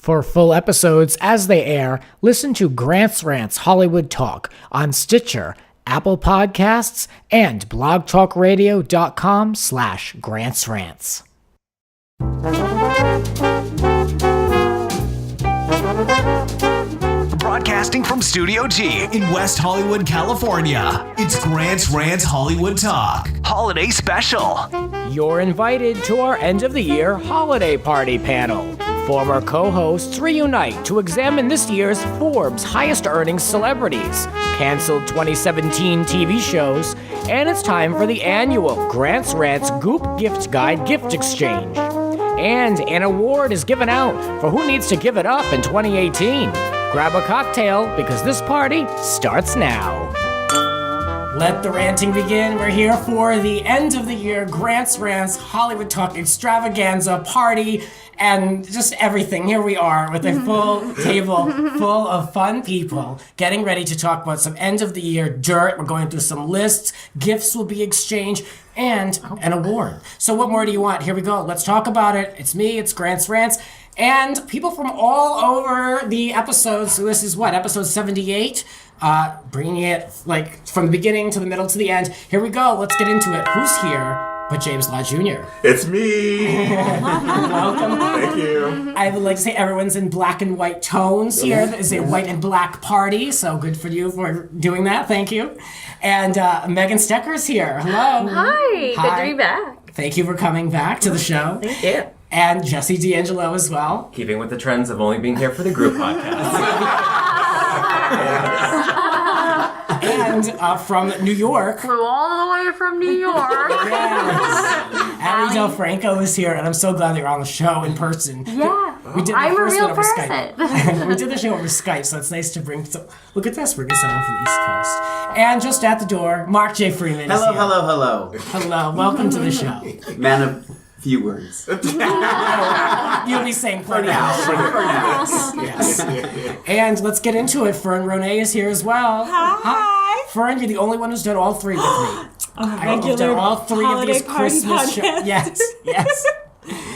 For full episodes as they air, listen to Grant's Rants Hollywood Talk on Stitcher, Apple Podcasts, and blogtalkradio.com/Grants Rants. Broadcasting from Studio G in West Hollywood, California. It's Grant's Rants Hollywood Talk Holiday Special. You're invited to our end-of-the-year holiday party panel. Former co-hosts reunite to examine this year's Forbes highest-earning celebrities, canceled 2017 TV shows, and it's time for the annual Grant's Rants Goop Gift Guide gift exchange. And an award is given out for who needs to give it up in 2018. Grab a cocktail because this party starts now. Let the ranting begin. We're here for the end of the year Grant's Rants Hollywood Talk extravaganza party and just everything. Here we are with a full table full of fun people getting ready to talk about some end of the year dirt. We're going through some lists, gifts will be exchanged, and an award. So what more do you want? Here we go. Let's talk about it. It's me, it's Grant's Rants, and people from all over the episodes. So this is what, episode 78? Bringing it like from the beginning to the middle to the end. Here we go. Let's get into it. Who's here but James Lott Jr.? It's me. Welcome. Thank you. I would like to say everyone's in black and white tones here. It's a white and black party, so good for you for doing that. Thank you. And Megan Stecher's here. Hello. Hi. Good to be back. Thank you for coming back to the show. Thank you. And Jesse D'Angelo as well. Keeping with the trends of only being here for the group podcast. And from New York. Flew all the way from New York. Yes. Allie DelFranco is here, and I'm so glad you're on the show in person. Yeah. We did the I'm a first real one over person. Skype. We did the show over Skype, so it's nice to bring. Look at this, bringing someone from the East Coast. And just at the door, Mark J. Freeman. Hello, is here. Hello. Welcome to the show. Man of few words. You'll be saying for now. Yes. And let's get into it. Fern Ronay is here as well. Hi. Fern, you're the only one who's done all three with me. You've done all three of these Christmas shows. Yes.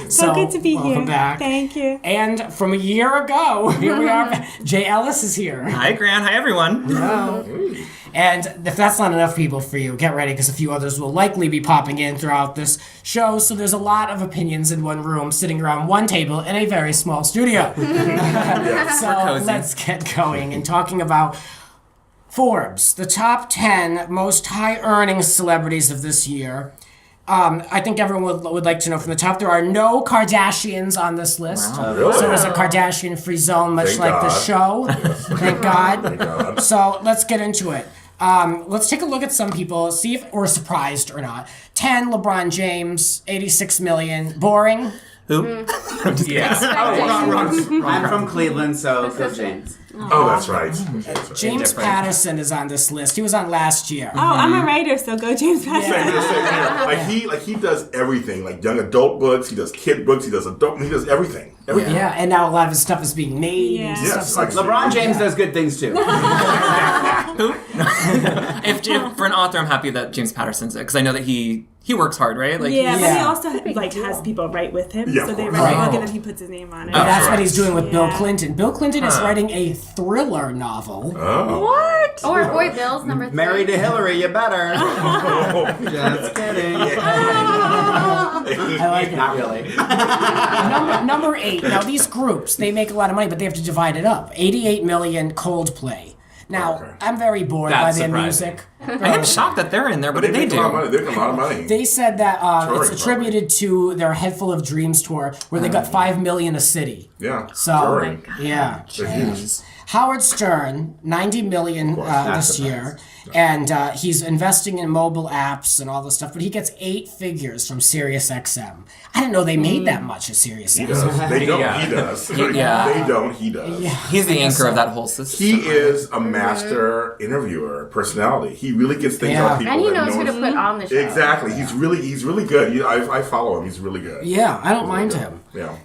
So good to be here. Welcome back. Thank you. And from a year ago, here we are. Jay Ellis is here. Hi, Grant. Hi, everyone. Hello. And if that's not enough people for you, get ready because a few others will likely be popping in throughout this show. So there's a lot of opinions in one room, sitting around one table in a very small studio. So let's get going and talking about Forbes, the top 10 most high-earning celebrities of this year. I think everyone would like to know from the top, there are no Kardashians on this list. Wow. Really? So it's a Kardashian-free zone, much Thank like God. the show. Thank God. Thank God. So let's get into it. Let's take a look at some people, see if we're surprised or not. 10, LeBron James, 86 million. Boring? Who? Yeah. I'm from Cleveland, so go James. Oh, that's right. James Patterson is on this list. He was on last year. Oh, I'm a writer, so go James Patterson. Same here. Like he does everything. Like young adult books, he does kid books, he does everything. Everything. Yeah, and now a lot of his stuff is being made. Yeah. And Yes, stuff. like LeBron James does good things too. If for an author, I'm happy that James Patterson's it because I know that he works hard, right? Like Yeah, but Yeah. he also has people write with him, Yeah, so they of write course. a book and then he puts his name on it. And that's right. what he's doing with Bill Yeah. Clinton. Bill Clinton is writing a thriller novel. Oh. What? Or Boy Bill's number 3. Married to Hillary, you better. Just kidding. I like it. Not really. Number 8. Now, these groups, they make a lot of money, but they have to divide it up. 88 million Coldplay. Now, Okay. I'm very bored That's by their surprising. music. I am shocked that they're in there. What did they make a lot of do? money. They make a lot of money. They said that Touring, it's attributed to their Head Full of Dreams tour, where they got 5 million a city. Yeah. So, Touring. yeah. They're huge. Howard Stern, 90 million this year, and he's investing in mobile apps and all this stuff, but he gets 8 figures from SiriusXM. I didn't know they made that much at He does. SiriusXM. They don't. Yeah. He does. Yeah. They don't. He does. He's the anchor of that whole system. He is a master interviewer, personality. He really gets things Yeah. out of people. And he that knows no who to one- put on the show. Exactly. He's really good. I follow him. He's really good. Yeah, I don't mind him. Yeah.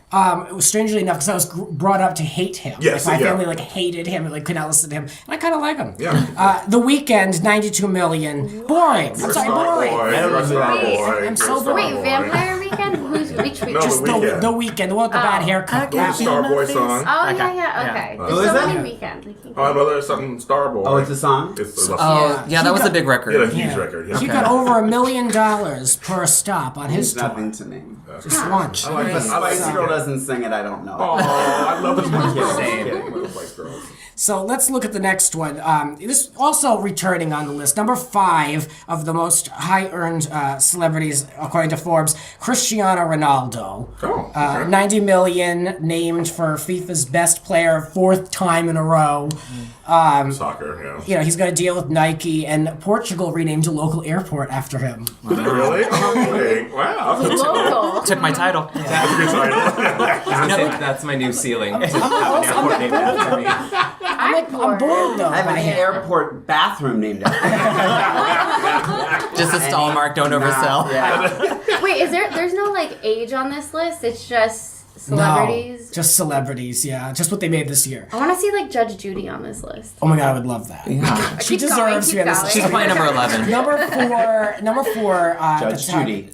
It was strangely enough because I was brought up to hate him. Yes, like, my yeah. family hated him and could not listen to him, and I kind of like him. Yeah. The Weeknd, 92 million. Boring. I'm sorry, boring. Boy. You're a star boy. I'm so You're a star boring. Wait, boy. Vampire Weekend? Who Which No, Just the weekend. the weekend, the one with the bad haircut. The Starboy song. Oh, Okay. yeah, okay. Who There's is so that? many weekends. I can't Oh, another something Starboy. Oh, it's a song? It's a Oh, yeah, that was a big record. He had a huge record. Yeah. He got over $1 million per stop on his It's tour. nothing to me. Just once. I like If that. I like Spice Girl doesn't sing it, I don't know. Oh, I love this one. Same. I love Spice Girls. So let's look at the next one. This also returning on the list. Number 5 of the most high-earned celebrities, according to Forbes, Cristiano Ronaldo. Oh, okay. 90 million, named for FIFA's best player, 4th time in a row. Soccer, yeah. You know, he's got a deal with Nike, and Portugal renamed a local airport after him. Did they really? Okay. Wow. Local. Took my title. That's a good title. That's my new ceiling. To have an airport named after me. I'm bored, though. I have by an him. airport bathroom named after me. Just a stall mark, don't oversell. Yeah. Wait, there's no like age on this list? It's just celebrities? No, just celebrities, yeah. Just what they made this year. I want to see like Judge Judy on this list. Oh my god, I would love that. Yeah. She Keep deserves to be going, on this keep list. She's probably number 11. Number four. Judge the top- Judy.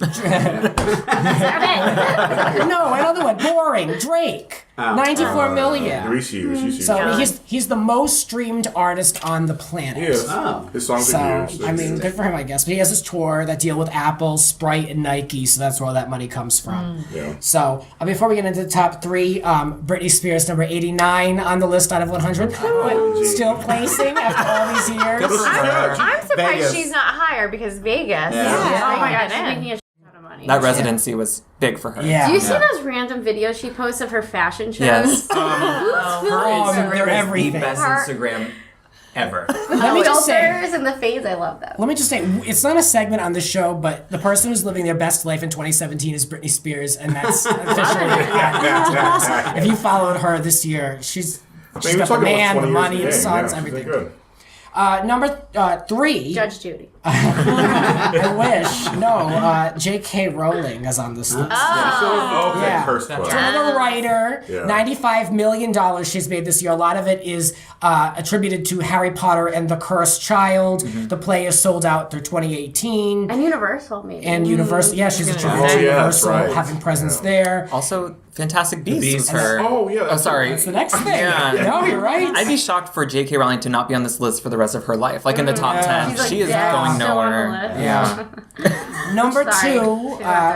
No, another one. Boring. Drake. 94 million. He's huge. So he's the most streamed artist on the planet. He is. Oh. His songs So, are huge. I mean, good for him, I guess. But he has his tour, that deal with Apple, Sprite, and Nike, so that's where all that money comes from. Yeah. So, before we get into the top 3, Britney Spears, number 89 on the list out of 100. Still placing after all these years. I'm surprised Vegas. she's not higher because Vegas. Yeah. Oh my god, she's making a shit ton of money. That residency was big for her. Yeah. Do you see those random videos she posts of her fashion shows? Yes. Her Instagram Instagram is everything. the best Her- Instagram ever. Let me just say, Filters and the fades, I love that. Let me just say, it's not a segment on the show, but the person who's living their best life in 2017 is Britney Spears, and that's officially if you followed her this year, she's Maybe got the talking about man, the 20 years money, in the game. sons, Yeah, everything. Good. Number 3, Judge Judy. I wish. No, J.K. Rowling is on this list. Okay, Yeah. cursed book. Another writer, Yeah. $95 million she's made this year. A lot of it is attributed to Harry Potter and the Cursed Child. The play is sold out through 2018. And Universal, maybe. And Universal, yeah, she's attributed to Oh, yeah, that's Universal right. having presence there. Also, Fantastic Beasts Beasts. was her. Oh, yeah. Oh, sorry. That's the next thing. Yeah. No, you're right. I'd be shocked for J.K. Rowling to not be on this list for the rest of her life, like in the top 10. She's like, She is yeah, going still on the nowhere. list. Yeah. Number Sorry. 2,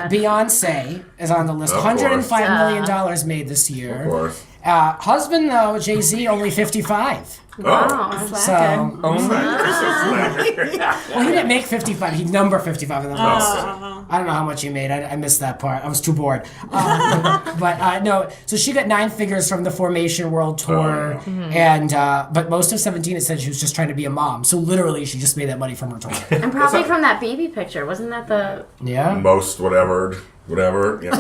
Beyonce is on the list. Of course. $105 million made this year. Of course. Husband, though, Jay-Z, only 55. Oh, So, well, he didn't make 55. He number 55 in the list. I don't know how much he made. I missed that part. I was too bored. But no, so she got 9 figures from the Formation World Tour, and but most of 17 it said she was just trying to be a mom. So literally, she just made that money from her tour. and probably from that baby picture. Wasn't that the... Yeah. Most whatever. Yeah.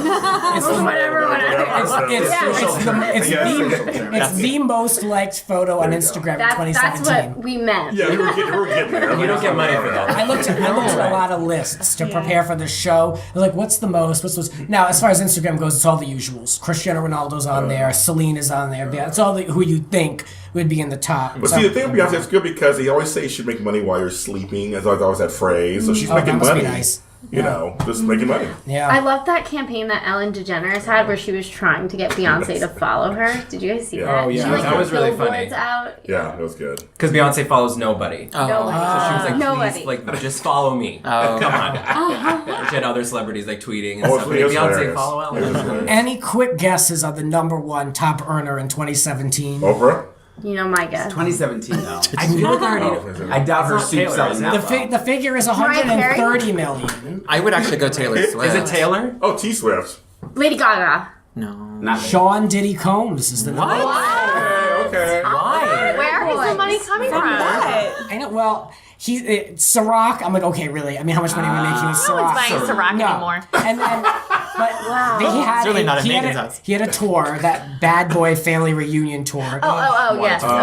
It's the most liked photo on Instagram in That's 2017. what we meant. Yeah, we were getting there. You don't get money for that. I looked at a lot of lists to prepare for the show. I was like, what's the most? Now, as far as Instagram goes, it's all the usuals. Cristiano Ronaldo's on there. Celine is on there. It's all who you think would be in the top. But see, the thing with Beyonce is good because they always say you should make money while you're sleeping. As always that phrase. So she's making that must money. be nice. You know, just making money. Yeah. I love that campaign that Ellen DeGeneres had where she was trying to get Beyonce to follow her. Did you guys see that? Oh, yeah. She, like, That was put really billboards funny. Out. Yeah, it was good. Because Beyonce follows nobody. Oh. So she was like, Nobody. please, like, just follow me. Oh. Come on. She had other celebrities, like, tweeting and Oh, stuff. it was Beyonce, hilarious. follow It was Ellen. hilarious. Any quick guesses on the number 1 top earner in 2017? Oprah? You know my guess. 2017, though. I feel like I already Oh, I doubt her It's not soup Taylor, selling is it? that well. The figure is Mariah Carey? 130 million. I would actually go Taylor Swift. Is it Taylor? Oh, T Swift. Lady Gaga. No. Not me. Sean Diddy Combs is the number. Okay. Why? Where is the money coming from? I know. Well, Ciroc. I'm like, okay, really? I mean, how much money are we making with Ciroc? buying Ciroc anymore. And then, but he had It's really not in he had Megan's house. he had a tour, that Bad Boy Family Reunion tour, Oh, yes. Okay.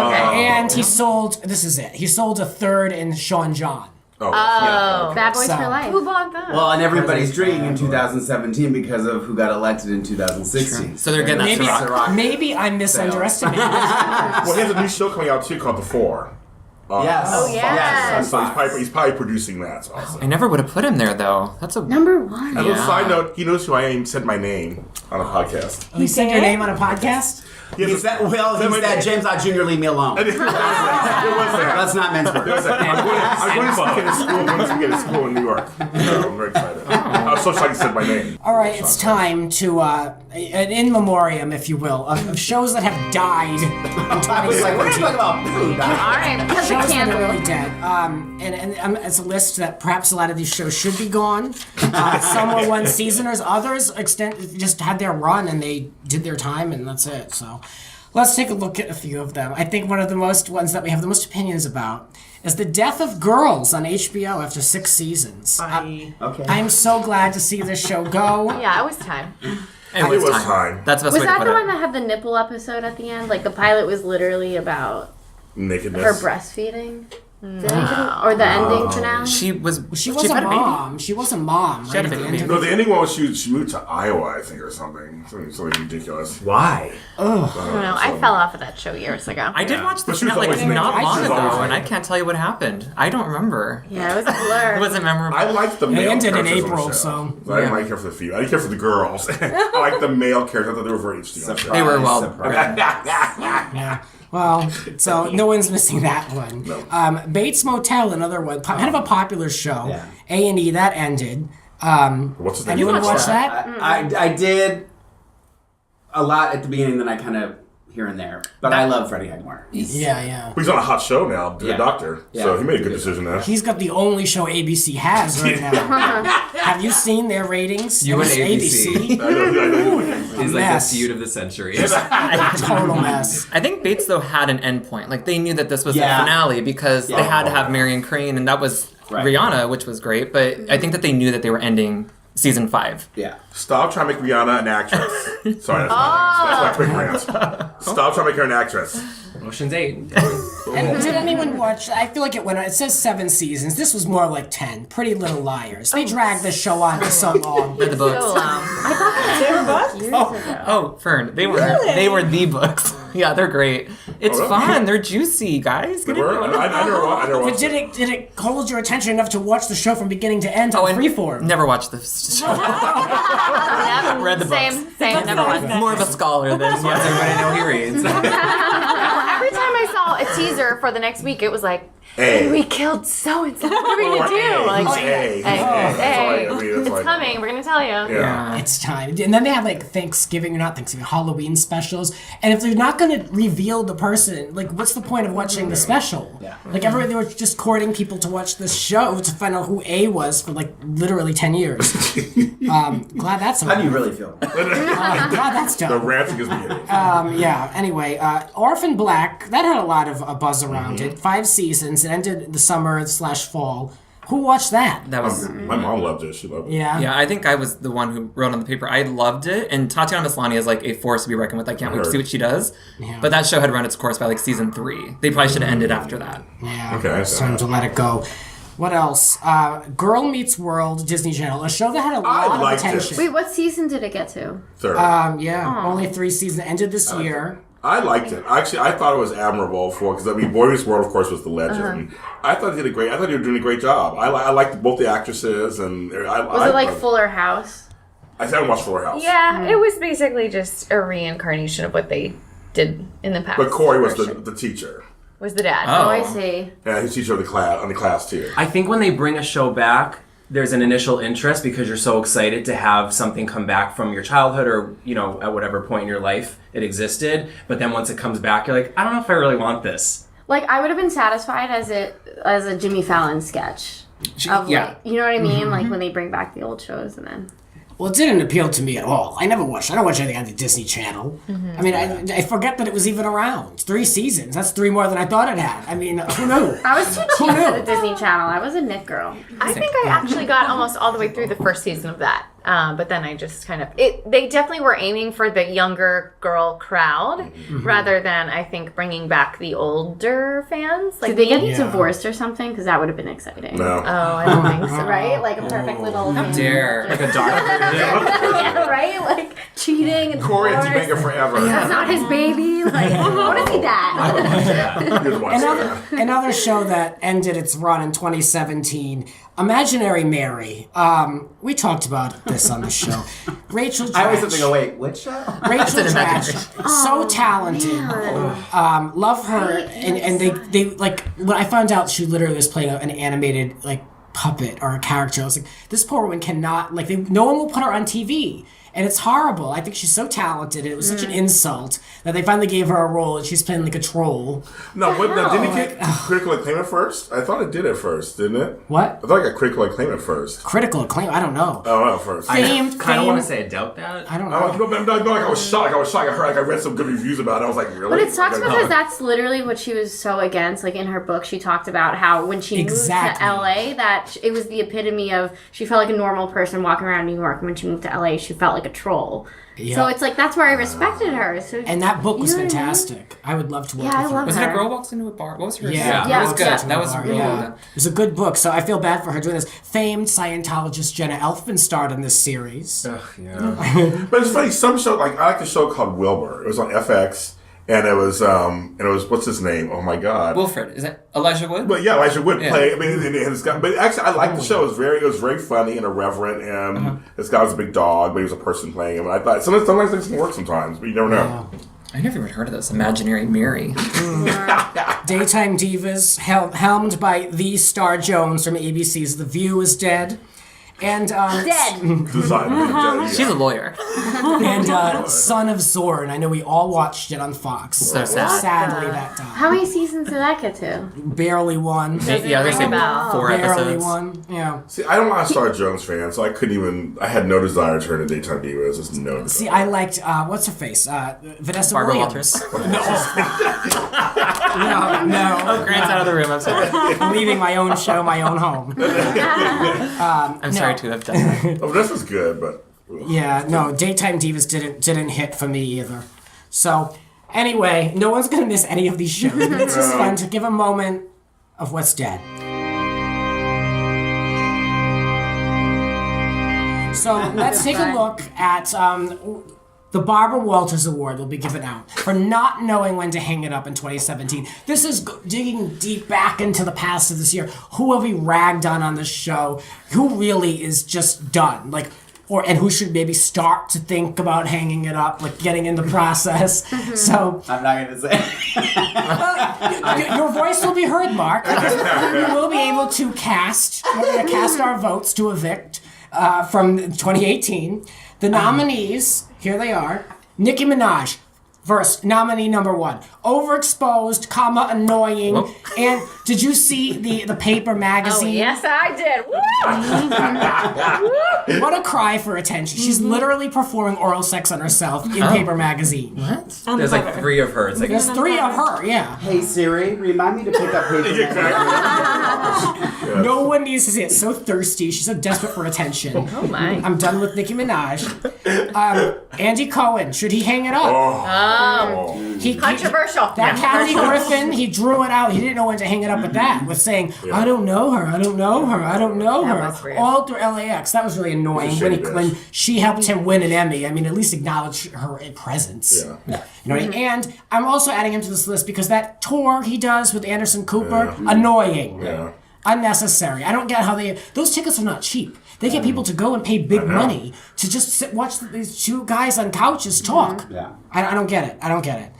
and he sold. This is it. He sold a third in Sean John. Oh, yeah. Bad Boys So- for Life. Who bought that? Well, and everybody's dreaming in 2017 because of who got elected in 2016. So they're getting that Maybe, Ciroc. maybe I'm misunderestimating. Well, he has a new show coming out too called The Four. Yes. Oh, yeah. So he's probably producing that also. I never would have put him there though. That's a Number one. And a little side note, he knows who I am. He said my name on a podcast. You said your name on a podcast? He said, James Lott Jr., leave me alone. It was that. That's not men's work. I'm going to speak at a school in New York. So I'm very excited. I was so excited he said my name. All right, it's time to, an in memoriam, if you will, of shows that have died in 2017. What are you talking about? Food. All right, because Shows it that are can't. really dead. And it's a list that perhaps a lot of these shows should be gone. Some were one seasoners, others just had their run and they did their time and that's it. So let's take a look at a few of them. I think one of the ones that we have the most opinions about is The Death of Girls on HBO after 6 seasons. Okay. I'm so glad to see this show go. Yeah, it was time. It was time. That's the best Was way to that put the it. one that had the nipple episode at the end? Like the pilot was literally about Nakedness. her breastfeeding? Or the ending finale? She was a had mom. She was a mom. She had a right at the baby. end No, of the ending one was she moved to Iowa, I think, or something. Something ridiculous. Why? I don't know. I fell off of that show years ago. I did watch the But she was finale always naked. not She long was always ago, and I naked. can't tell you what happened. I don't remember. Yeah, it was a blur. It wasn't memorable. I liked the male ended in characters on the April, show. so- I didn't really care for the female. I didn't care for the girls. I liked the male characters. I thought they were very interesting. on the show. They were well. Yeah. Well, so no one's missing that one. No. Bates Motel, another one, kind of a popular show. Yeah. A&E, that ended. What's his name? Anyone You watch that? I did a lot at the beginning, then I kind of here and there. But I love Freddie Highmore. Yeah. He's on a hot show now, The Yeah. Doctor. So Yeah. he made a good decision there. He's got the only show ABC has right now. Have you seen their ratings? You and It's ABC. I know. He's like the mess. feud of the century. Total mess. I think Bates though had an end point. Like they knew that this was Yeah. the finale because Yeah. they had to have Marion Crane, and that was Right. Rihanna, which was great. But I think that they knew that they were ending season 5. Yeah. Stop trying to make Rihanna an actress. Sorry, that's my quick rant. Stop trying to make her an actress. Ocean's 8. And did anyone watch? I feel like it says 7 seasons. This was more like 10. Pretty Little Liars. They dragged this show on for so long. Read the books. So long. I thought They were books? years ago. Oh, Fern, they were the books. Yeah, they're great. It's really? fun. They're juicy, guys. They Get were? into it. I never But watched did it hold your attention enough to watch the show from beginning to end on and Freeform? never watched this show. Never. Read the books. Same, never watched that. More of a scholar than Wants everybody to know he reads. Every time I saw a teaser for the next week, it was like, A. we killed so-and-so. What are we going to do? Like, Who's A? Hey, That's hey, all I mean, that's it's like- coming. We're going to tell you. Yeah. It's time. And then they have like Thanksgiving, or not Thanksgiving, Halloween specials. And if they're not going to reveal the person, like what's the point of watching the special? Yeah. Like everybody, they were just courting people to watch this show to find out who A was for like literally 10 years. Glad that's How do you over. really feel? Glad that's The done. ranting is beginning. Yeah, anyway, Orphan Black, that had a lot of buzz around it. 5 seasons. It ended the summer/fall. Who watched that? That was. My mom loved it. She loved it. Yeah. Yeah, I think I was the one who wrote on the paper. I loved it, and Tatiana Maslany is like a force to be reckoned with. I can't wait to see what she does. Yeah. But that show had run its course by like season 3. They probably should have ended after that. Yeah, Okay, it's so- time to let it go. What else? Girl Meets World, Disney Channel, a show that had a lot of liked it. attention. Wait, what season did it get to? Third. Only 3 seasons. Ended this year. I liked it. Actually, I thought it was admirable because Boy Meets World, of course, was the legend. I thought they were doing a great job. I liked both the actresses, and Was it like Fuller House? I haven't watched Fuller House. Yeah, it was basically just a reincarnation of what they did in the past. But Corey was version. the teacher. Was the dad. Oh, I see. Yeah, he's teacher of the class on the class too. I think when they bring a show back, there's an initial interest because you're so excited to have something come back from your childhood or, at whatever point in your life it existed. But then once it comes back, you're like, I don't know if I really want this. Like, I would have been satisfied as a Jimmy Fallon sketch. Of like, you know what I mean? Like when they bring back the old shows and then. Well, it didn't appeal to me at all. I don't watch anything on the Disney Channel. I mean, I forget that it was even around. 3 seasons. That's 3 more than I thought it had. I mean, who knew? I was too Who cheap for knew? the Disney Channel. I was a Nick girl. I think I actually got almost all the way through the first season of that. But then I just kind of they definitely were aiming for the younger girl crowd rather than I think bringing back the older fans. Like Did they get divorced or something? Because that would have been exciting. No. Oh, I don't think so. Right? Like a perfect little. How dare. Like a dark. Yeah, right? Like cheating and Corey and divorce. Jamaica forever. That's not his baby. Like, what is he that? You're the one saying that. Another show that ended its run in 2017, Imaginary Mary. We talked about this on the show. Rachel Dratch. I always have to go, wait, which show? Rachel Dratch, so talented. Love her. And they like, when I found out she literally was playing an animated, like, puppet or a character, I was like, this poor woman cannot, like, no one will put her on TV. And it's horrible. I think she's so talented. It was such an insult that they finally gave her a role and she's playing like a troll. No, didn't it get critical acclaim at first? I thought it did at first, didn't it? What? I thought it got critical acclaim at first. Critical acclaim? I don't know. Oh, no, first. I kind of want to say I doubt that. I don't No, know. I was shocked. I read some good reviews about it. I was like, really? But it sucks because that's literally what she was so against. Like in her book, she talked about how when she moved to LA, that it was the epitome of she felt like a normal person walking around New York. And when she moved to LA, she felt like a troll. Yeah. So it's like that's where I respected her. So and that book was fantastic. I would love to work with her. I love Was her. it a girl walks into a bar? What was her? Yeah, that was good. yeah. That was really good. It was a good book, so I feel bad for her doing this. Famed Scientologist Jenna Elfman starred in this series. Yeah. But it's funny. Some show, like I like a show called Wilbur. It was on FX. And it was what's his name? Oh my God, Wilfred. Is that Elijah Wood? But yeah, Elijah Wood play. I mean, and this guy. But actually, I liked the show. It was very funny and irreverent. And this guy was a big dog, but he was a person playing him. And I thought sometimes things can work sometimes, but you never know. I never even heard of this Imaginary Mary. Daytime divas helmed by the Star Jones from ABC's The View is Dead. And dead. She's a lawyer. And Son of Zorn. I know we all watched it on Fox. So sad. Sadly, that died. How many seasons did that get to? Barely one. Yeah, they say 4 Barely episodes. one. Yeah. See, I don't want to Star Jones fan, so I couldn't even. I had no desire to turn to Daytime Divas. Just no. Desire. See, I liked what's her face, Vanessa Barbara Williams. Walters. No. Oh, Grant's out of the room. I'm sorry. I'm leaving my own show, my own home. I'm sorry to have done that. Oh, this was good, but Yeah, no, Daytime Divas didn't hit for me either. So, anyway, no one's gonna miss any of these shows, but it's just fun to give a moment of what's dead. So let's take a look at the Barbara Walters Award will be given out for not knowing when to hang it up in 2017. This is digging deep back into the past of this year. Who have we ragged on this show? Who really is just done? Like, and who should maybe start to think about hanging it up, like getting in the process. So I'm not going to say. your voice will be heard, Mark. We will be able to cast. We're going to cast our votes to evict from 2018. The nominees, here they are. Nicki Minaj, verse nominee number 1. Overexposed, annoying. Whoa. And did you see the paper Oh, magazine? yes, I did. Woo! What a cry for attention. She's literally performing oral sex on herself in paper magazine. What? There's like 3 of her. It's like There's 3 of her, yeah. Hey Siri, remind me to pick up paper. No one needs to see it. So thirsty. She's so desperate for attention. Oh, my. I'm done with Nicki Minaj. Andy Cohen, should he hang it up? Controversial. That Kathy Griffin, he drew it out. He didn't know when to hang it up with that. With saying, I don't know her, I don't know her, I don't know That her. was weird. All through LAX. That was really annoying when she helped him win an Emmy. I mean, at least acknowledge her presence. Yeah. You know what I mean? And I'm also adding him to this list because that tour he does with Anderson Cooper, annoying. Yeah. Unnecessary. I don't get how those tickets are not cheap. They get people to go and pay big money to just watch these 2 guys on couches talk. Yeah. I don't get it.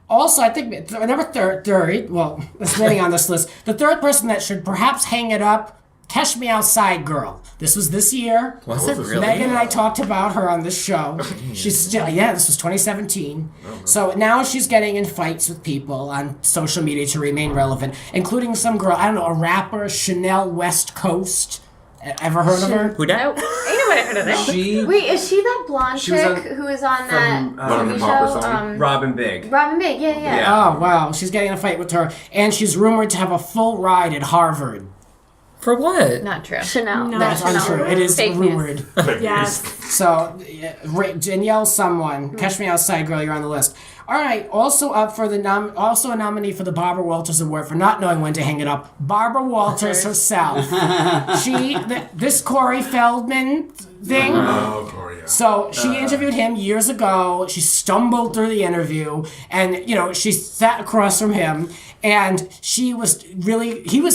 Also, I think number third, well, that's many on this list. The third person that should perhaps hang it up, Cash Me Outside Girl. This was this year. Was it really? Megan and I talked about her on this show. She's still, this was 2017. So now she's getting in fights with people on social media to remain relevant, including some girl, I don't know, a rapper, Chanel West Coast. Ever heard of her? Who dat? Nope. Ain't nobody heard of this. Wait, is she that blonde She was chick on- who is on that Love TV and Pop or show? something? Robin Big. Robin Big, yeah. Yeah. Oh, wow. She's getting in a fight with her. And she's rumored to have a full ride at Harvard. For what? Not true. Chanel. No. That's untrue. It is Fake rumored. Yes. So, Danielle, someone, Catch Me Outside, girl, you're on the list. All right, also up for the also a nominee for the Barbara Walters Award for not knowing when to hang it up. Barbara Walters herself. This Corey Feldman thing. Oh, Corey. Yeah. So she interviewed him years ago. She stumbled through the interview, and she sat across from him, and he was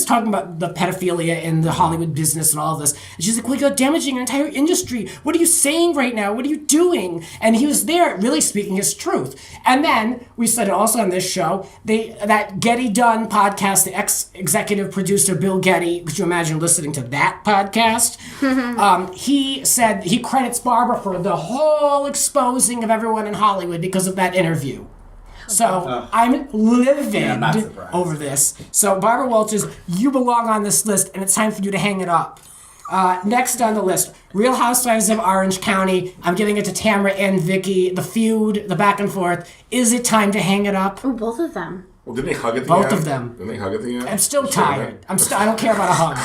talking about the pedophilia in the Hollywood business and all of this. And she's like, "Well, you're damaging your entire industry. What are you saying right now? What are you doing?" And he was there, really speaking his truth. And then we said it also on this show. That Getty Done podcast, the ex-executive producer Bill Getty. Could you imagine listening to that podcast? He said he credits Barbara for the whole exposing of everyone in Hollywood because of that interview. So I'm livid over this. So Barbara Walters, you belong on this list, and it's time for you to hang it up. Next on the list, Real Housewives of Orange County. I'm giving it to Tamara and Vicky. The feud, the back and forth. Is it time to hang it up? Oh, both of them. Well, didn't they hug at the Both end? of them. Didn't they hug at the end? I'm still tired. I don't care about a hug.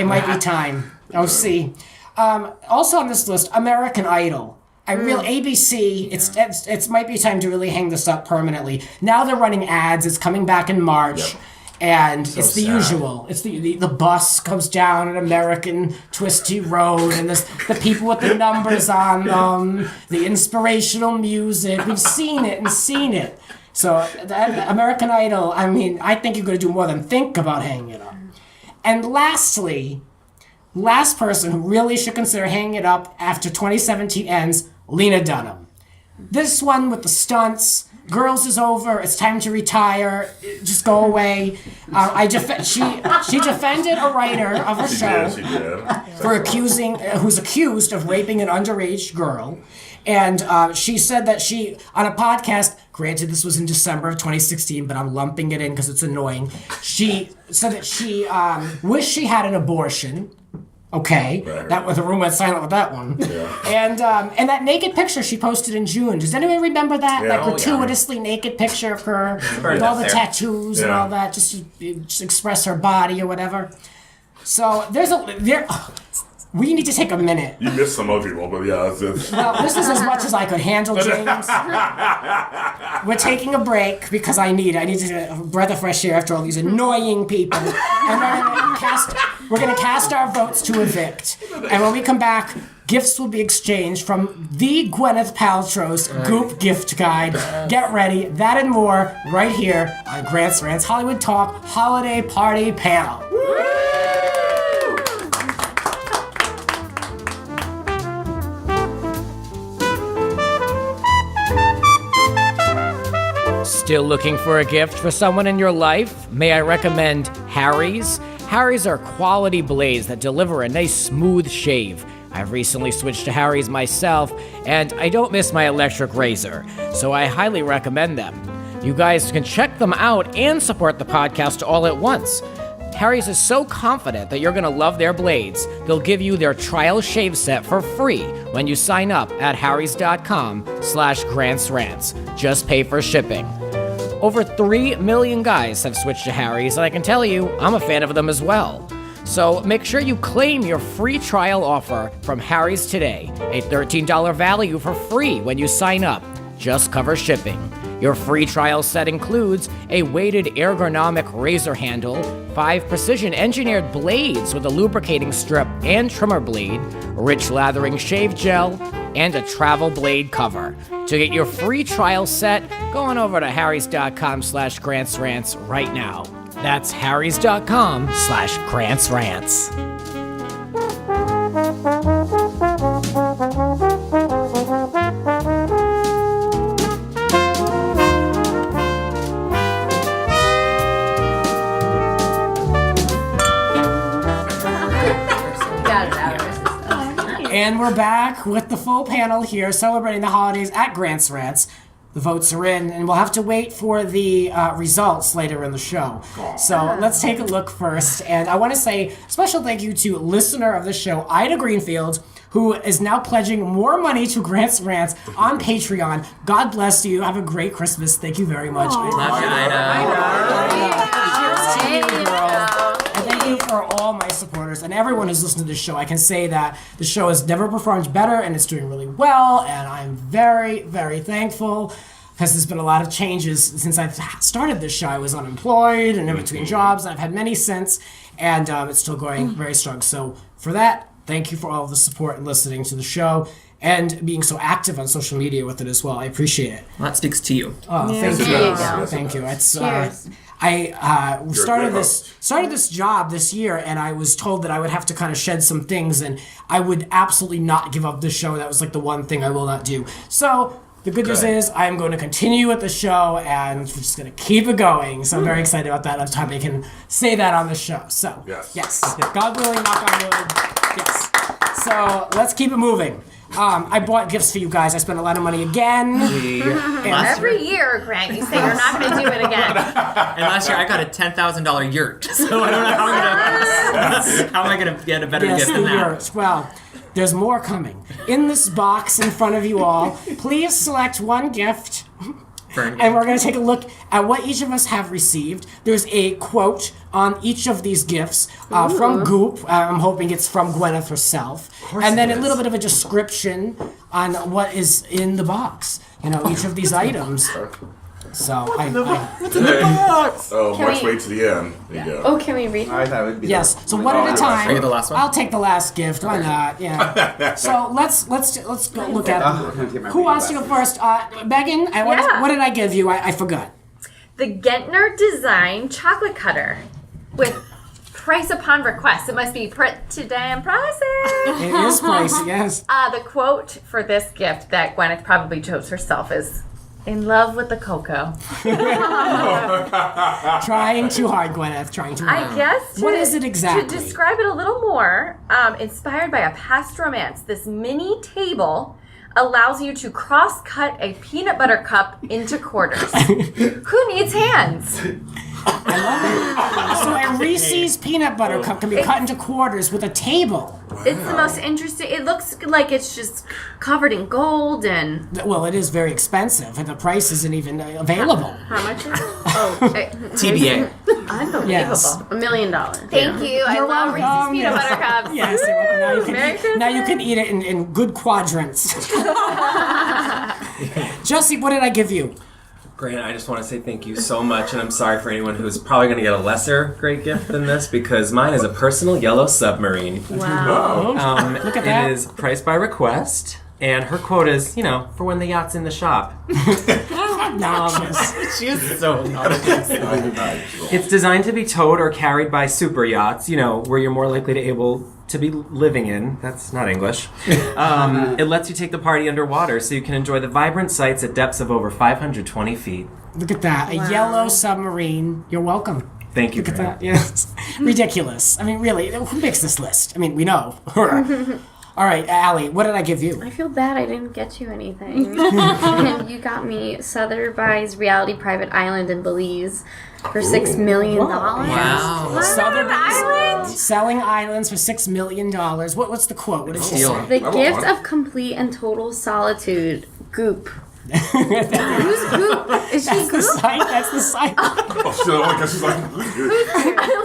It might be time. Oh, see. Also on this list, American Idol. ABC. It might be time to really hang this up permanently. Now they're running ads. It's coming back in March. Yep. And it's the usual. It's the bus comes down an American twisty road, and the people with the numbers on them, the inspirational music. We've seen it. So that American Idol, I think you're going to do more than think about hanging it up. And lastly, last person who really should consider hanging it up after 2017 ends, Lena Dunham. This one with the stunts. Girls is over. It's time to retire. Just go away. She defended a writer of her show who's accused of raping an underage girl, and she said that she on a podcast. Granted, this was in December of 2016, but I'm lumping it in because it's annoying. She said that she wished she had an abortion. Okay, that was the room went silent with that one. Yeah. And that naked picture she posted in June. Does anyone remember that? That gratuitously naked picture of her with all the tattoos and all that, just to express her body or whatever. So we need to take a minute. You missed some of people, but yeah, it's Well, this is as much as I could handle, James. We're taking a break because I need a breath of fresh air after all these annoying people. And we're going to cast our votes to evict. And when we come back, gifts will be exchanged from the Gwyneth Paltrow's Goop gift guide. Get ready, that and more, right here on Grant's Rants Hollywood Talk Holiday Party Panel. Still looking for a gift for someone in your life? May I recommend Harry's? Harry's are quality blades that deliver a nice smooth shave. I've recently switched to Harry's myself, and I don't miss my electric razor, so I highly recommend them. You guys can check them out and support the podcast all at once. Harry's is so confident that you're going to love their blades, they'll give you their trial shave set for free when you sign up at harrys.com/grantsrants. Just pay for shipping. Over 3 million guys have switched to Harry's, and I can tell you, I'm a fan of them as well. So make sure you claim your free trial offer from Harry's today. A $13 value for free when you sign up. Just cover shipping. Your free trial set includes a weighted ergonomic razor handle, 5 precision-engineered blades with a lubricating strip and trimmer blade, rich lathering shave gel, and a travel blade cover. To get your free trial set, go on over to harrys.com/grantsrants right now. That's harrys.com/grantsrants. And we're back with the full panel here celebrating the holidays at Grant's Rants. The votes are in, and we'll have to wait for the results later in the show. So let's take a look first. And I want to say a special thank you to listener of the show, Ida Greenfield, who is now pledging more money to Grant's Rants on Patreon. God bless you. Have a great Christmas. Thank you very much. Love you, Ida. Cheers to you, girl. for all my supporters and everyone who's listened to this show. I can say that the show has never performed better, and it's doing really well, and I'm very, very thankful. Because there's been a lot of changes since I've started this show. I was unemployed and in between jobs. I've had many since, and it's still going very strong. So for that, thank you for all of the support and listening to the show and being so active on social media with it as well. I appreciate it. Well, that speaks to you. Oh, thank you. There you go. Thank you. It's Cheers. I started this job this year, and I was told that I would have to kind of shed some things, and I would absolutely not give up this show. That was like the one thing I will not do. So. The good news is I'm going to continue with the show, and we're just going to keep it going. So I'm very excited about that. Every time I can say that on the show. So, yes. God willing, knock on wood. Yes. So let's keep it moving. I bought gifts for you guys. I spent a lot of money again. Every year, Grant, you say you're not going to do it again. And last year I got a $10,000 yurt. So I don't know how am I going to get a better gift than that. Yurt. Well, there's more coming. In this box in front of you all, please select one gift. And we're going to take a look at what each of us have received. There's a quote on each of these gifts from Goop. I'm hoping it's from Gwyneth herself. And then a little bit of a description on what is in the box. You know, each of these items. So What's in the box? Oh, Mark's way to the end. There you go. Oh, can we read it? I thought it would be yes. So one at a time. Are you the last one? I'll take the last gift. Why not? Yeah. So let's go look at who wants to go first. Megan, what did I give you? I forgot. The Gentner Design Chocolate Cutter with price upon request. It must be pretty damn pricey. It is pricey, yes. The quote for this gift that Gwyneth probably chose herself is, "In love with the cocoa." Trying too hard, Gwyneth. Trying too hard. I guess. What is it exactly? To describe it a little more, inspired by a past romance, this mini table allows you to cross-cut a peanut butter cup into quarters. Who needs hands? I love it. So a Reese's peanut butter cup can be cut into quarters with a table. It's the most interesting. It looks like it's just covered in gold and. Well, it is very expensive, and the price isn't even available. How much is it? Oh, TBA. Unbelievable. Yes. $1 million. Thank you. I love Reese's peanut butter cups. Yes, you're welcome. Now you can eat it in good quadrants. Jesse, what did I give you? Grant, I just want to say thank you so much, and I'm sorry for anyone who's probably going to get a lesser great gift than this, because mine is a personal yellow submarine. Wow. Look at that. It is priced by request, and her quote is, for when the yacht's in the shop. She is so It's designed to be towed or carried by super yachts, where you're more likely to be living in. That's not English. It lets you take the party underwater so you can enjoy the vibrant sights at depths of over 520 feet. Look at that. Wow. A yellow submarine. You're welcome. Thank you. Look at that. Yes. Ridiculous. I mean, really, who makes this list? I mean, we know. All right, Allie, what did I give you? I feel bad I didn't get you anything. And you got me Sotheby's Reality Private Island in Belize for $6 million. Wow. Sotheby's selling islands for $6 million. What's the quote? What did she say? The gift of complete and total solitude. Goop. Who's Goop? Is she Goop? That's the site. She's like,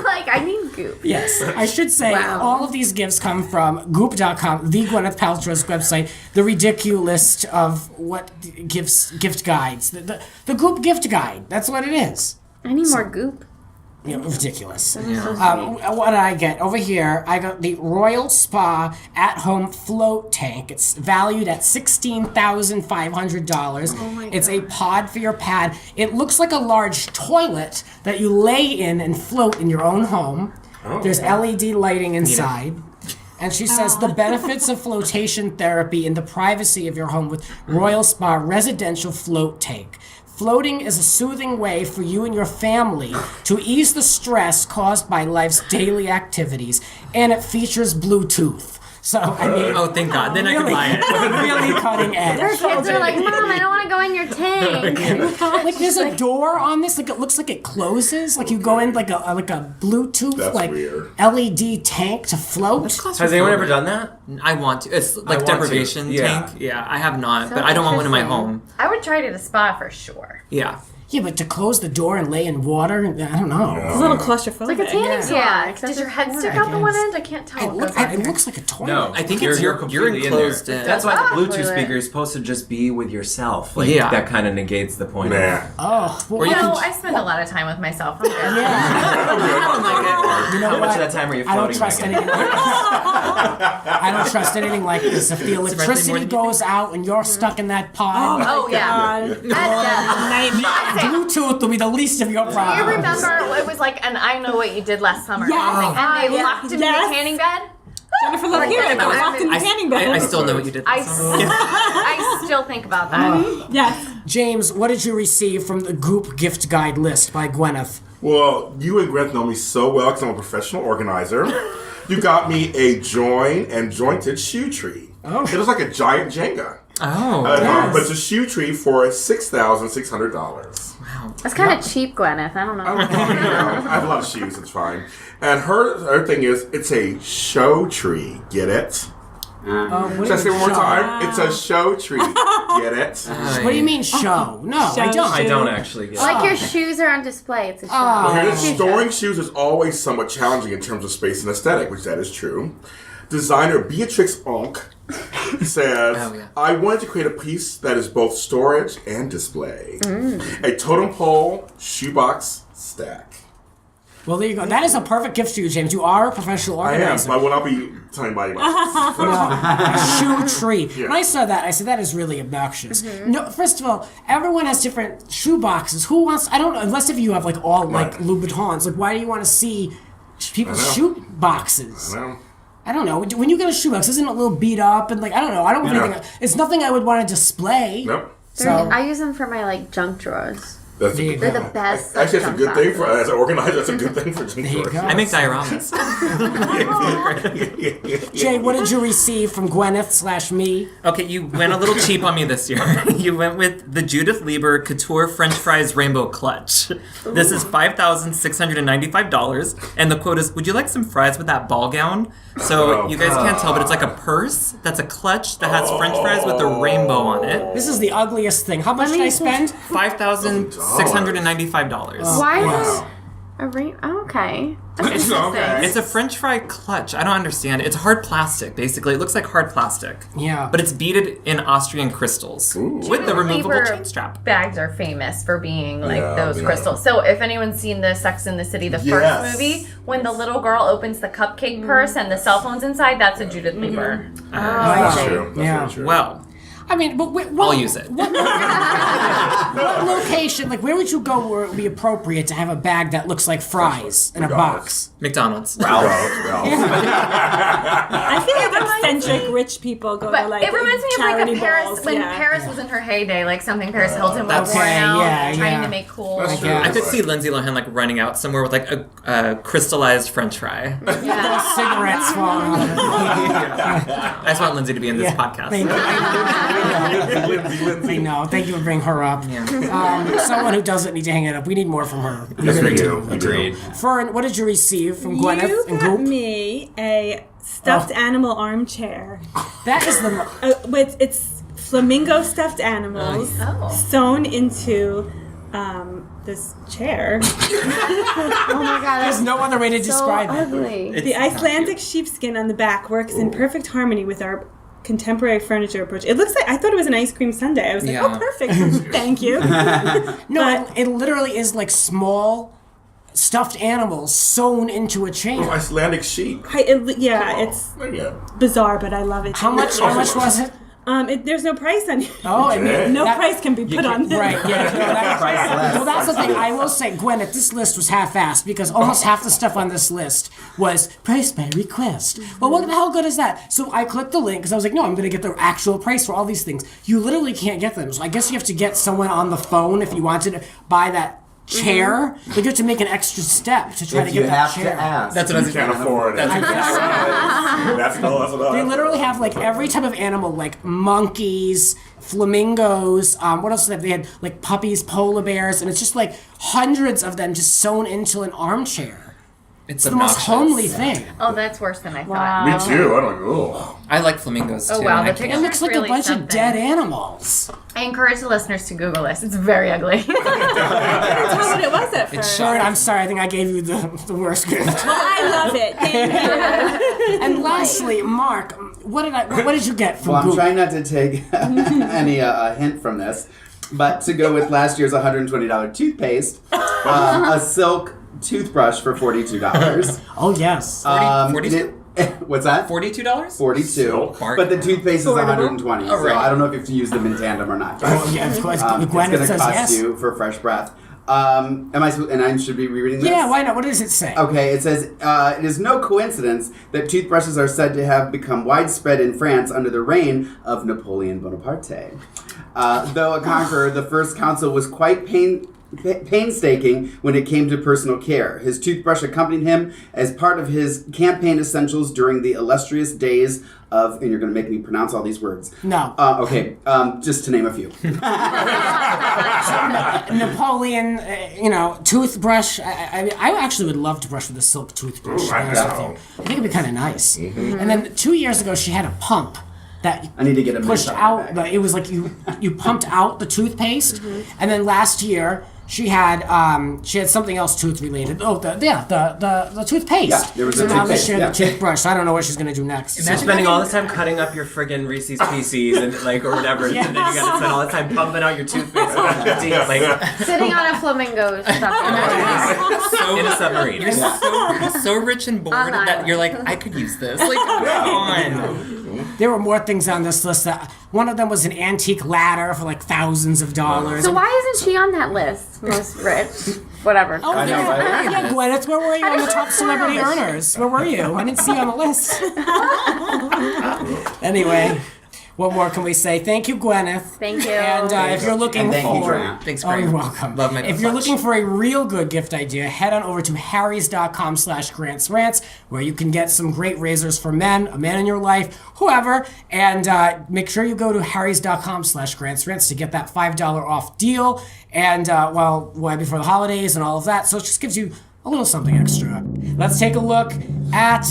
Like, I need Goop. Yes. I should say all of these gifts come from Goop.com, the Gwyneth Paltrow's website, the rediculous of what gift guides. The Goop gift guide. That's what it is. I need more Goop. Ridiculous. What did I get? Over here, I got the Royal Spa at-home float tank. It's valued at $16,500. Oh my It's a pod for your pad. It looks like a large toilet that you lay in and float in your own home. There's LED lighting inside. And she says the benefits of flotation therapy in the privacy of your home with Royal Spa residential float tank. Floating is a soothing way for you and your family to ease the stress caused by life's daily activities, and it features Bluetooth. So, I mean... Oh, thank God. Then really, I can buy it. Really cutting edge. Their kids are like, Mom, I don't want to go in your tank. Like, there's a door on this. Like, it looks like it closes. Like, you go in like a Bluetooth, weird. LED tank to float. Has anyone ever done that? I want to. It's like deprivation tank. Yeah, I have not, but I don't want one in my home. I would try it at a spa for sure. Yeah. Yeah, but to close the door and lay in water, I don't know. It's a little claustrophobic. It's like a tanning salon. Does your head stick out the one end? I can't tell. It looks like a toilet. No, I think you're completely enclosed in there. That's why the Bluetooth toilet. speaker is supposed to just be with yourself. Like, Yeah. that kind of negates the point. Nah. Oh, well, Or you No, can- I spend a lot of time with myself. I'm good. I don't like it. you know How much what? of that time are you I don't floating? trust Megan? anything. I don't trust anything like this. If the more electricity than you goes out and you're stuck in that pod, Oh yeah. Bluetooth will be the least of your Do you problems. remember it was like, and I know what you did last summer. Yes. And they locked him in the Yes. tanning bed. Jennifer Love Hewitt got locked in the tanning bed. I still know what you did. I still think about that. Yes. James, what did you receive from the Goop gift guide list by Gwyneth? Well, you and Gwyneth know me so well because I'm a professional organizer. You got me a join and jointed shoe tree. Oh. It was like a giant Jenga. Oh. But it's a shoe tree for $6,600. That's kind of cheap, Gwyneth. I don't know. I have a lot of shoes, it's fine. And her thing is, it's a show tree. Get it? Should I say one more time? It's a show tree. Get it? What do you mean show? No, I don't. I don't actually get Like it. your shoes are on display. It's a show. Well, here's storing shoes is always somewhat challenging in terms of space and aesthetic, which that is true. Designer Beatrix Onk says, I wanted to create a piece that is both storage and display. A totem pole, shoebox, stack. Well, there you go. That is a perfect gift for you, James. You are a professional I am. organizer. I will not be telling anybody about A shoe tree. Yeah. When I saw that, I said that is really obnoxious. No, first of all, everyone has different shoe boxes. Who wants? I don't know. Unless if you have like all like Louboutins, like why do you want to see people's shoe boxes? I don't know. When you get a shoebox, isn't it a little beat up and like I don't know. I don't have anything. It's nothing I would want to display. Nope. So I use them for my like junk drawers. That's There you They're go. the best. Actually, that's a junk good thing boxes. for as an organizer. That's a good thing for junk drawers. go. I make dioramas. Jay, what did you receive from Gwyneth/me? Okay, you went a little cheap on me this year. You went with the Judith Lieber Couture French Fries Rainbow Clutch. This is $5,695, and the quote is, "Would you like some fries with that ball gown?" So you guys can't tell, but it's like a purse that's a clutch that has French fries with a rainbow on it. This is the ugliest thing. How much did I spend? $5,695. Why is a ring? Oh, okay. That's interesting. It's a French fry clutch. I don't understand. It's hard plastic, basically. It looks like hard plastic. Yeah. But it's beaded in Austrian crystals with the removable Lieber chain strap. bags are famous for being like Yeah, those yeah. crystals. So if anyone's seen the Sex and the City, the first movie, when the little girl opens the cupcake purse and the cell phone's inside, that's a Judith Lieber. That's true. That's Yeah. very true. Well, I mean, but I'll use it. What location? Like, where would you go where it would be appropriate to have a bag that looks like fries in a box? McDonald's. I feel like eccentric rich people go to But like it reminds me of like charity a Paris balls. when Yeah. Paris was in her heyday, like something Paris Hilton would have That's- worn out, yeah, trying yeah. to make cool. That's true. I could see Lindsay Lohan like running out somewhere with like a crystallized French fry. Cigarettes falling on it. I just want Lindsay to be in this podcast. Thank you. Lindsay. No, thank you for bringing her up. Someone who doesn't need to hang it up. We need more from her. Yes, we do. Agreed. Fern, what did you receive from Gwyneth You and got Goop? me a stuffed animal armchair. That is the. With it's flamingo stuffed animals sewn into this chair. Oh my god, There's that's no other way to so describe it. ugly. The Icelandic sheepskin on the back works in perfect harmony with our contemporary furniture approach. It looks like I thought it was an ice cream sundae. I was like, Yeah. oh, perfect. Thank you. No, it literally is like small stuffed animals sewn into a chair. Icelandic sheep. It's Yeah. bizarre, but I love it. How much was it? There's no price on it. Oh, I mean, No price can be put on this. Right, yeah. Well, that's the thing. I will say, Gwyneth, this list was half-assed because almost half the stuff on this list was price by request. Well, what the hell good is that? So I clicked the link because I was like, no, I'm going to get the actual price for all these things. You literally can't get them. So I guess you have to get someone on the phone if you wanted to buy that chair. But you have to make an extra step to try to If get you that have chair. to ask. That's what I was Can't afford it. That's That's no. They literally have like every type of animal, like monkeys, flamingos. What else did they have? They had like puppies, polar bears, and it's just like hundreds of them just sewn into an armchair. It's the most homely thing. Oh, that's worse than I thought. Wow. Me too. I don't know. I like flamingos too. Oh wow, and I the can't- picture It looks like really a bunch something. of dead animals. I encourage the listeners to Google this. It's very ugly. That's not what it was at first. Sure, I'm sorry. I think I gave you the worst gift. Well, I love it. Thank you. And lastly, Mark, what did you get from Well, I'm Goop? trying not to take any hint from this, but to go with last year's $120 toothpaste, a silk toothbrush for $42. Oh yes. 42? What's that? $42? 42. Silk. But the toothpaste is 120, so right. I don't know if you have to use them in tandem or not. Oh yeah, of course. It's Gwyneth going to says cost yes. you for fresh breath. Am I and I should be rereading this? Yeah, why not? What does it say? Okay, it says, it is no coincidence that toothbrushes are said to have become widespread in France under the reign of Napoleon Bonaparte. Though a conqueror, the first consul was quite painstaking when it came to personal care. His toothbrush accompanied him as part of his campaign essentials during the illustrious days of, and you're going to make me pronounce all these words. No. Okay, just to name a few. Napoleon, toothbrush. I actually would love to brush with a silk toothbrush. to be honest with you. I think it'd be kind of nice. And then 2 years ago, she had a pump that I need to get a pushed mint out. bag. It was like you pumped out the toothpaste, and then last year she had something else tooth related. Oh, the toothpaste. Yeah, there was so a now this toothpaste, year yeah. the toothbrush. So I don't know what she's gonna do next. You're spending all this time cutting up your friggin' Reese's Pieces and or whatever, and then you gotta spend all this time pumping out your toothpaste Sitting on a flamingo in a submarine. You're so rich and bored that you're like, I could use this. Like, come on. There were more things on this list. That one of them was an antique ladder for like thousands of dollars. So why isn't she on that list? Most rich. Whatever. Oh, I know, right? yeah, Gwyneth, where were you on the top celebrity earners? Where were you? I didn't see you on the list. Anyway, what more can we say? Thank you, Gwyneth. Thank you. And if you're looking And thank you, for... Grant. Thanks, Oh, Grant. you're welcome. Love my If you're clutch. looking for a real good gift idea, head on over to harrys.com/grantsrants, where you can get some great razors for men, a man in your life, whoever, and make sure you go to harrys.com/grantsrants to get that $5 off deal, and right before the holidays and all of that, so it just gives you a little something extra. Let's take a look at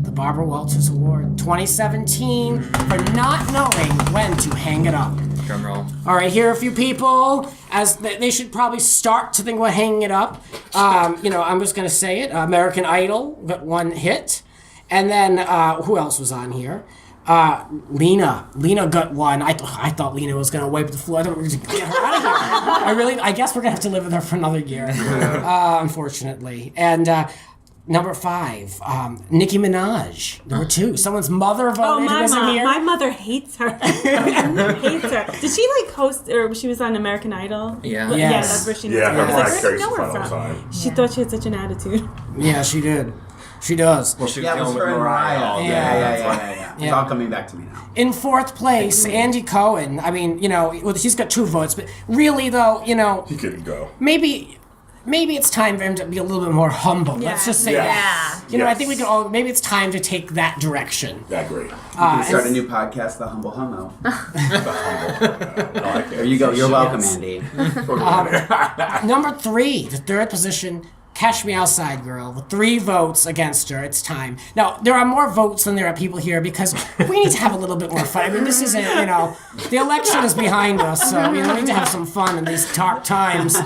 the Barbara Walters Award 2017 for not knowing when to hang it up. Drum roll. All right, here are a few people as they should probably start to think about hanging it up. I'm just gonna say it. American Idol got one hit, and then who else was on here? Lena got one. I thought Lena was gonna wipe the floor. I thought we were gonna get her out of here. I guess we're gonna have to live with her for another year, unfortunately. And number 5, Nicki Minaj. Number 2, someone's mother voted. Oh, my wasn't mom. here. My mother hates her. Hates her. Did she host, or she was on American Idol? Yeah. Yeah, Yes. that's where she Yeah, I her was like, wife where carries did you the know her final from? sign. She thought she had such an attitude. Yeah, she did. She does. Well, she was Yeah, it was dealing her with and Mariah. Mariah. Yeah. It's all coming back to me now. In 4th place, Andy Cohen. I mean, he's got 2 votes, but really, though, He couldn't go. maybe it's time for him to be a little bit more humble. Let's just say that. I think we can all. Maybe it's time to take that direction. I agree. You can start a new podcast, The Humble Homo. There you go. You're welcome, Andy. Number 3, the 3rd position. Cash Me Outside Girl, with 3 votes against her. It's time. Now, there are more votes than there are people here because we need to have a little bit more fun. I mean, this isn't, the election is behind us, so we need to have some fun in these dark times.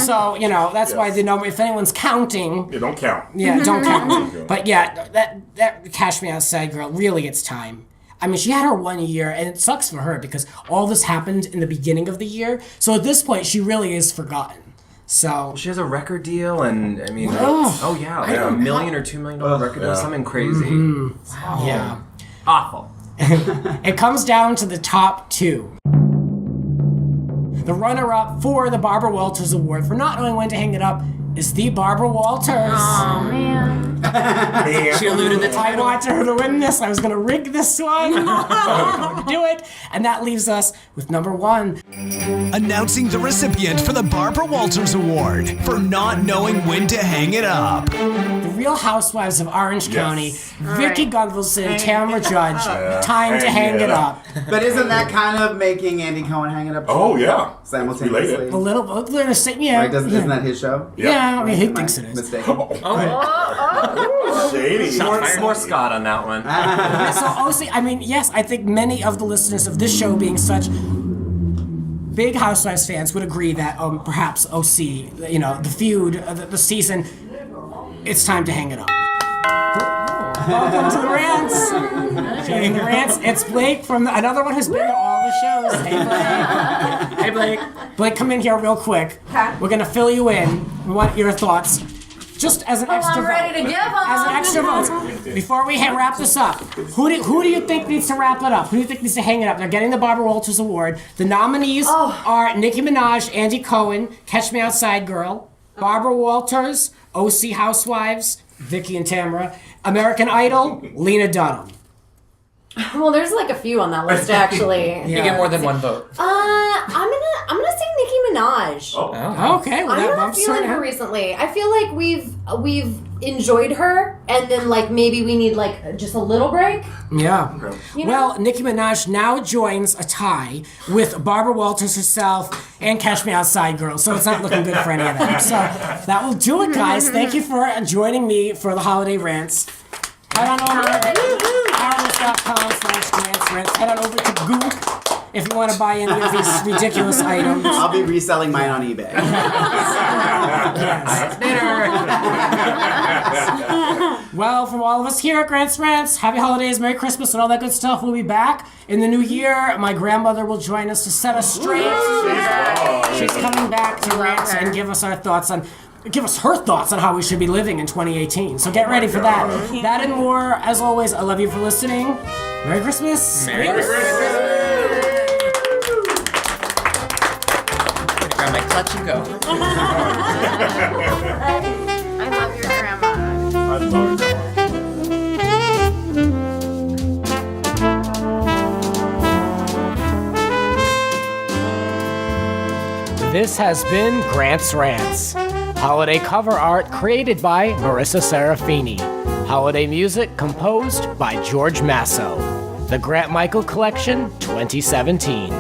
So, that's why the number, if anyone's counting. Yeah, don't count. Yeah, don't count. But yeah, that Cash Me Outside Girl, really, it's time. I mean, she had her 1 year, and it sucks for her because all this happened in the beginning of the year. So at this point, she really is forgotten. So She has a record deal, and I mean, Oh. like $1 million or $2 million record deal, something crazy. Wow. Yeah. Awful. It comes down to the top 2. The runner-up for the Barbara Walters Award for not knowing when to hang it up is the Barbara Walters. Oh man. She alluded the I title. wanted her to win this. I was going to rig this one. Do it. And that leaves us with number 1. Announcing the recipient for the Barbara Walters Award for not knowing when to hang it up. The Real Housewives of Orange County, Vicki Gunvalson, Tamara Judge. Time to hang it up. But isn't that kind of making Andy Cohen hang it up? Oh, yeah. Simultaneously. Related. A little, Right, isn't that his show? Yeah, I mean, he thinks it is. Mistaken. Shady. More Scott on that one. So OC, I mean, yes, I think many of the listeners of this show being such big Housewives fans would agree that perhaps OC, the feud, the season, it's time to hang it up. Welcome to the Rants. Joining the Rants, it's Blake from another one who's been to all the shows. Hey, Blake. Hey, Blake. Blake, come in here real quick. Okay. We're gonna fill you in. We want your thoughts, just as an extra I'm ready vote. to give them. As an extra vote. Before we wrap this up, who do you think needs to wrap it up? Who do you think needs to hang it up? They're getting the Barbara Walters Award. The nominees are Nicki Minaj, Andy Cohen, Catch Me Outside Girl, Barbara Walters, OC Housewives, Vicky and Tamara, American Idol, Lena Dunham. Well, there's like a few on that list actually. You get more than one vote. I'm gonna say Nicki Minaj. Okay, well, I'm that not bumps feeling her recently. I feel like we've enjoyed her, and then like maybe we need like just a little break. Yeah. Okay. Well, Nicki Minaj now joins a tie with Barbara Walters herself and Catch Me Outside Girl, so it's not looking good for any of them. So that will do it, guys. Thank you for joining me for the Holiday Rants. Head on over to Panelists.com/Rants. Head on over to Goop if you want to buy any of these ridiculous items. I'll be reselling mine on eBay. Yes. Well, from all of us here at Grant's Rants, happy holidays, Merry Christmas, and all that good stuff. We'll be back in the new year. My grandmother will join us to set us straight. She's coming back to Rants and give us her thoughts on how we should be living in 2018. So get ready for that. That and more. As always, I love you for listening. Merry Christmas. Merry Christmas. Grab my clutch and go. I love your grandma. I love it. This has been Grant's Rants. Holiday cover art created by Marissa Serafini. Holiday music composed by George Masso. The Grant Michael Collection 2017.